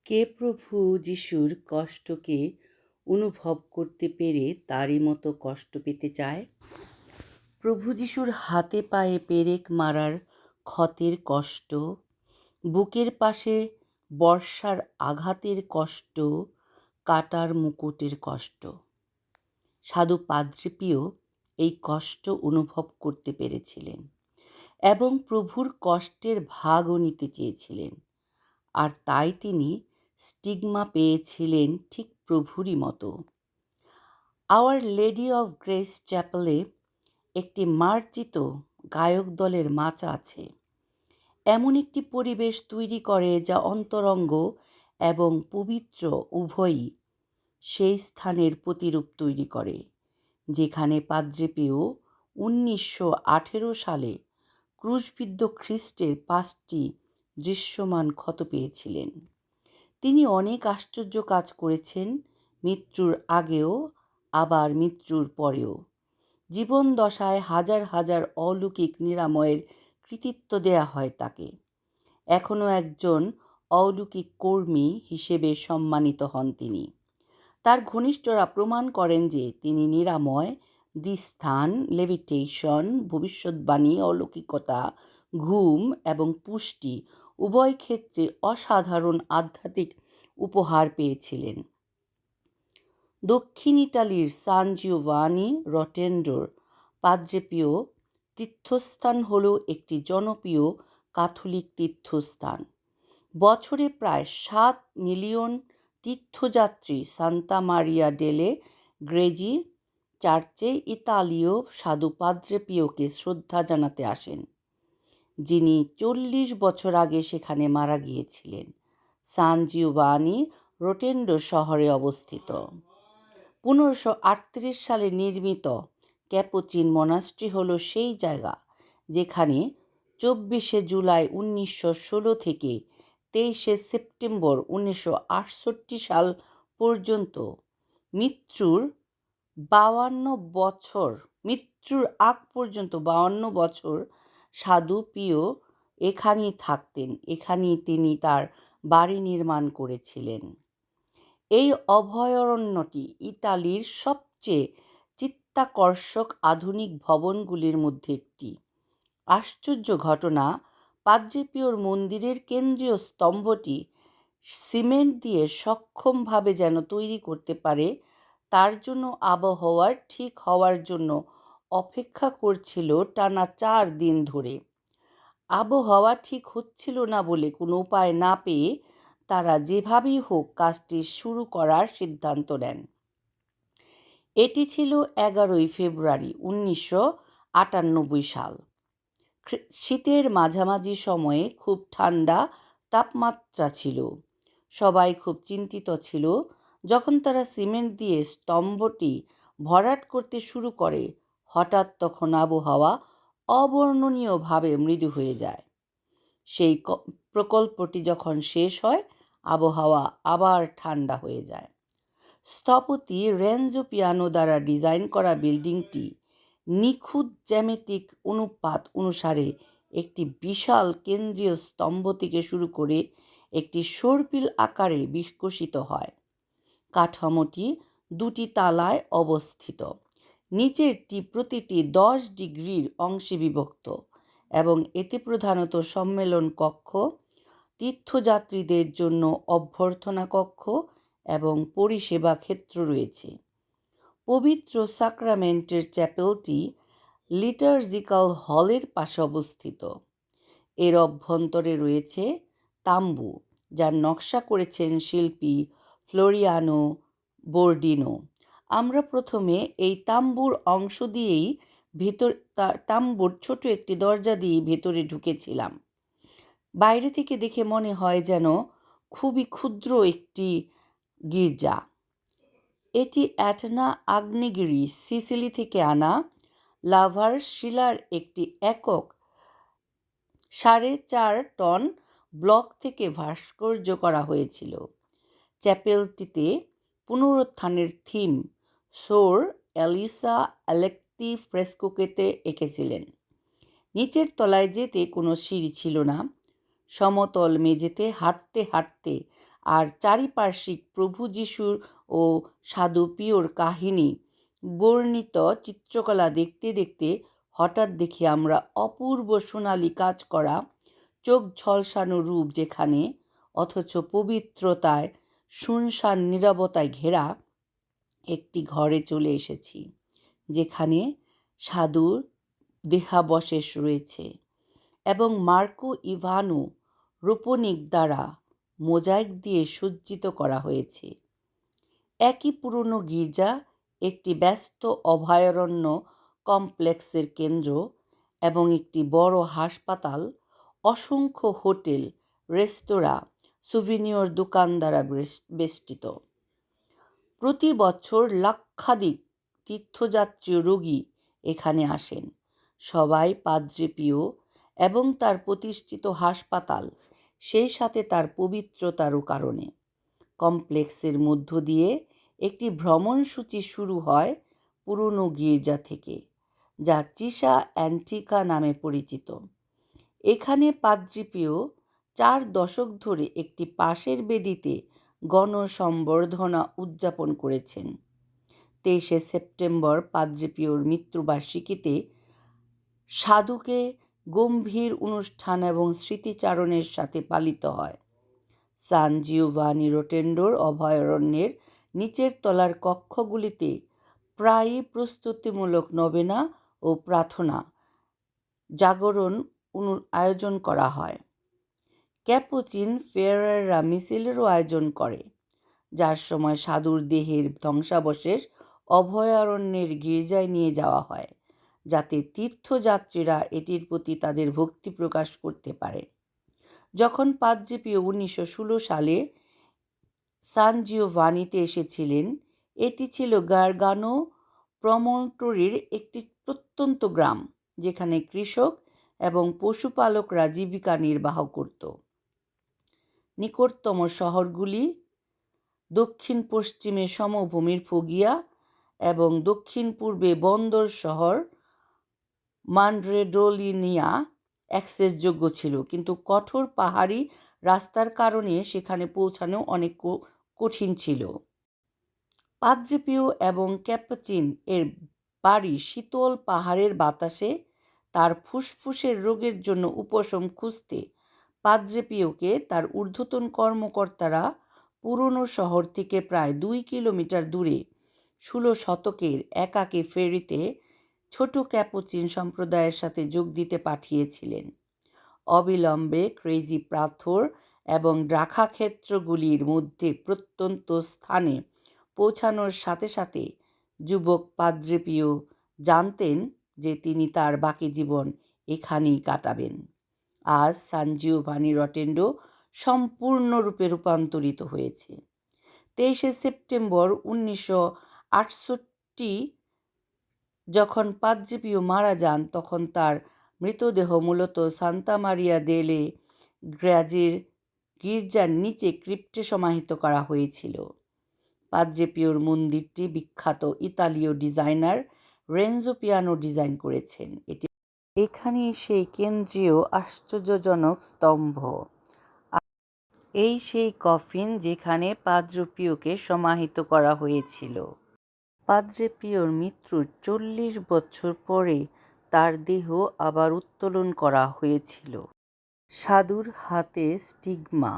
কে প্রভু যিশুর কষ্টকে অনুভব করতে পেরে তারই মতো কষ্ট পেতে চায়? প্রভু যিশুর হাতে পায়ে পেরেক মারার ক্ষতের কষ্ট, বুকের পাশে বর্ষার আঘাতের কষ্ট, কাটার মুকুটের কষ্ট। সাধু পাদ্রী পিও এই কষ্ট অনুভব করতে পেরেছিলেন এবং প্রভুর কষ্টের ভাগও নিতে চেয়েছিলেন, আর তাই তিনি স্টিগমা পেয়েছিলেন ঠিক প্রভুরই মতো। আওয়ার লেডি অফ গ্রেস চ্যাপেলে একটি মার্জিত গায়ক দলের মাচা আছে। এমন একটি পরিবেশ তৈরি করে যা অন্তরঙ্গ এবং পবিত্র উভয়ই সেই স্থানের প্রতিরূপ তৈরি করে যেখানে পাদ্রী পিও 1918 সালে ক্রুশবিদ্ধ খ্রিস্টের 5টি দৃশ্যমান ক্ষত পেয়েছিলেন। তিনি অনেক আশ্চর্য কাজ করেছেন, মৃত্যুর আগেও আবার মৃত্যুর পরেও। জীবন দশায় হাজার হাজার অলৌকিক নিরাময়ের কৃতিত্ব দেয়া হয় তাকে। এখনও একজন অলৌকিক কর্মী হিসেবে সম্মানিত হন তিনি। তার ঘনিষ্ঠরা প্রমাণ করেন যে তিনি নিরাময়, দ্বিস্থান, লেভিটেশন, ভবিষ্যৎবাণী, অলৌকিকতা, ঘুম এবং পুষ্টি উভয় ক্ষেত্রে অসাধারণ আধ্যাত্মিক উপহার পেয়েছিলেন। দক্ষিণ ইটালির সান জিওভানি রোটেন্ডোর পাদ্রী পিও তীর্থস্থান হল একটি জনপ্রিয় ক্যাথলিক তীর্থস্থান। বছরে প্রায় 7 মিলিয়ন তীর্থযাত্রী সান্তা মারিয়া ডেলে গ্রেজি চার্চে ইতালীয় সাধু পাদ্রী পিওকে শ্রদ্ধা জানাতে আসেন, যিনি 40 বছর আগে সেখানে মারা গিয়েছিলেন। সান জিওভানি রোটেন্ডো শহরে অবস্থিত। 1538 সালে নির্মিত ক্যাপুচিন মনাস্ট্রি হল সেই জায়গা যেখানে 24 জুলাই 1916 থেকে 23 সেপ্টেম্বর 1968 সাল পর্যন্ত মৃত্যুর আগ পর্যন্ত 52 বছর সাধু পিও এখানেই থাকতেন। এখানেই তিনি তার বাড়ি নির্মাণ করেছিলেন। এই অভয়ারণ্যটি ইতালির সবচেয়ে চিত্তাকর্ষক আধুনিক ভবনগুলির মধ্যে একটি। আশ্চর্য ঘটনা, পাদ্রী পিওর মন্দিরের কেন্দ্রীয় স্তম্ভটি সিমেন্ট দিয়ে সক্ষমভাবে যেন তৈরি করতে পারে, তার জন্য আবহাওয়ার ঠিক হওয়ার জন্য অপেক্ষা করছিল টানা 4 দিন ধরে। আবহাওয়া ঠিক হচ্ছিল না বলে কোনো উপায় না পেয়ে তারা যেভাবেই হোক কাজটি শুরু করার সিদ্ধান্ত নেন। এটি ছিল 11 ফেব্রুয়ারি 1998 সাল। শীতের মাঝামাঝি সময়ে খুব ঠান্ডা তাপমাত্রা ছিল। সবাই খুব চিন্তিত ছিল। যখন তারা সিমেন্ট দিয়ে স্তম্ভটি ভরাট করতে শুরু করে, হঠাৎ তখন আবহাওয়া অবর্ণনীয়ভাবে মৃদু হয়ে যায়। সেই প্রকল্পটি যখন শেষ হয়, আবহাওয়া আবার ঠান্ডা হয়ে যায়। স্থপতি রেনজো পিয়ানো দ্বারা ডিজাইন করা বিল্ডিংটি নিখুঁত জ্যামিতিক অনুপাত অনুসারে একটি বিশাল কেন্দ্রীয় স্তম্ভ থেকে শুরু করে একটি সর্পিল আকারে বিকশিত হয়। কাঠামোটি 2টি তালায় অবস্থিত। নিচেরটি প্রতিটি 10 ডিগ্রির অংশে বিভক্ত এবং এতে প্রধানত সম্মেলন কক্ষ, তীর্থযাত্রীদের জন্য অভ্যর্থনা কক্ষ এবং পরিষেবা ক্ষেত্র রয়েছে। পবিত্র সাক্রামেন্টের চ্যাপেলটি লিটার্জিক্যাল হলের পাশে অবস্থিত। এর অভ্যন্তরে রয়েছে তাম্বু, যার নকশা করেছেন শিল্পী ফ্লোরিয়ানো বোর্ডিনো। আমরা প্রথমে এই তাম্বুর অংশ দিয়েই তাম্বুর ছোট একটি দরজা দিয়ে ভেতরে ঢুকেছিলাম। বাইরে থেকে দেখে মনে হয় যেন খুবই ক্ষুদ্র একটি গির্জা। এটি এটনা আগ্নেয়গিরি, সিসিলি থেকে আনা লাভার শিলার একটি একক 4.5 টন ব্লক থেকে ভাস্কর্য করা হয়েছিল। চ্যাপেলটিতে পুনরুত্থানের থিম সোর এলিসা অ্যালেক্তি ফ্রেস্কোতে এঁকেছিলেন। নিচের তলায় যেতে কোনো সিঁড়ি ছিল না। সমতল মেঝেতে হাঁটতে হাঁটতে আর চারিপার্শ্বিক প্রভু যিশুর ও সাধু পিওর কাহিনী বর্ণিত চিত্রকলা দেখতে দেখতে হঠাৎ দেখি আমরা অপূর্ব সোনালি কাজ করা চোখ ঝলসানো রূপ যেখানে, অথচ পবিত্রতায় শুনশান নীরবতায় ঘেরা একটি ঘরে চলে এসেছি, যেখানে সাধুর দেহাবশেষ রয়েছে এবং মার্কো ইভানো রোপনিক দ্বারা মোজাইক দিয়ে সজ্জিত করা হয়েছে। একই পুরনো গির্জা একটি ব্যস্ত অভয়ারণ্য কমপ্লেক্সের কেন্দ্র এবং একটি বড় হাসপাতাল, অসংখ্য হোটেল, রেস্তোরাঁ, সুভিনিয়র দোকান দ্বারা বেষ্টিত। প্রতি বছর লক্ষাধিক তীর্থযাত্রী রোগী এখানে আসেন, সবাই পাদ্রে পিও এবং তার প্রতিষ্ঠিত হাসপাতাল, সেই সাথে তার পবিত্রতারও কারণে। কমপ্লেক্সের মধ্য দিয়ে একটি ভ্রমণসূচি শুরু হয় পুরনো গির্জা থেকে, যা চিসা অ্যান্টিকা নামে পরিচিত। এখানে পাদ্রি পিও 4 দশক ধরে একটি পাশের বেদিতে গণসম্বর্ধনা উদযাপন করেছেন। 23শে সেপ্টেম্বর পাদ্রি পিওর মৃত্যুবার্ষিকীতে সাধুকে গম্ভীর অনুষ্ঠান এবং স্মৃতিচারণের সাথে পালিত হয়। সান জিওভানি রোটেন্ডোর অভয়ারণ্যের নিচের তলার কক্ষগুলিতে প্রায়ই প্রস্তুতিমূলক নবেনা ও প্রার্থনা জাগরণ আয়োজন করা হয়। ক্যাপুচিন ফেয়ারেরা মিছিলেরও আয়োজন করে, যার সময় সাধুর দেহের ধ্বংসাবশেষ অভয়ারণ্যের গির্জায় নিয়ে যাওয়া হয়, যাতে তীর্থযাত্রীরা এটির প্রতি তাদের ভক্তি প্রকাশ করতে পারে। যখন পাদ্রি পিও 1916 সালে সান জিওভানিতে এসেছিলেন, এটি ছিল গারগানো প্রমোন্টরির একটি প্রত্যন্ত গ্রাম, যেখানে কৃষক এবং পশুপালকরা জীবিকা নির্বাহ করত। নিকটতম শহরগুলি দক্ষিণ পশ্চিমে সমভূমির ফোগিয়া এবং দক্ষিণ পূর্বে বন্দর শহর মানড্রেডোলিনিয়া অ্যাক্সেসযোগ্য ছিল, কিন্তু কঠোর পাহাড়ি রাস্তার কারণে সেখানে পৌঁছানো অনেক কঠিন ছিল। পাদ্রি পিও এবং ক্যাপুচিন এর বাড়ি শীতল পাহাড়ের বাতাসে। তার ফুসফুসের রোগের জন্য উপশম খুঁজতে পাদ্রি পিওকে তার ঊর্ধ্বতন কর্মকর্তারা পুরনো শহর থেকে প্রায় 2 কিলোমিটার দূরে 16 শতকের একাকী ফেরিতে ছোট ক্যাপুচিন সম্প্রদায়ের সাথে যোগ দিতে পাঠিয়েছিলেন। অবিলম্বে ক্রেজি পাথর এবং দ্রাক্ষা ক্ষেত্রগুলির মধ্যে প্রত্যন্ত স্থানে পৌঁছানোর সাথে সাথে যুবক পাদ্রি পিও জানতেন যে তিনি তার বাকি জীবন এখানেই কাটাবেন। আজ সান জিওভানি রোটেন্ডো সম্পূর্ণরূপে রূপান্তরিত হয়েছে। 23শে সেপ্টেম্বর 1968 যখন পাদ্রি পিও মারা যান, তখন তার মৃতদেহ মূলত সান্তা মারিয়া দেলে গ্র্যাজির গির্জার নিচে ক্রিপ্টে সমাহিত করা হয়েছিল। পাদ্রি পিওর মন্দিরটি বিখ্যাত ইতালীয় ডিজাইনার রেনজো পিয়ানো ডিজাইন করেছেন। এখানেই সেই কেন্দ্রীয় আশ্চর্যজনক স্তম্ভ, এই সেই কফিন যেখানে পাদ্রি পিওকে সমাহিত করা হয়েছিল। পাদ্রি পিওর মৃত্যুর 40 বছর পরে তার দেহ আবার উত্তোলন করা হয়েছিল। সাধুর হাতে স্টিগমা।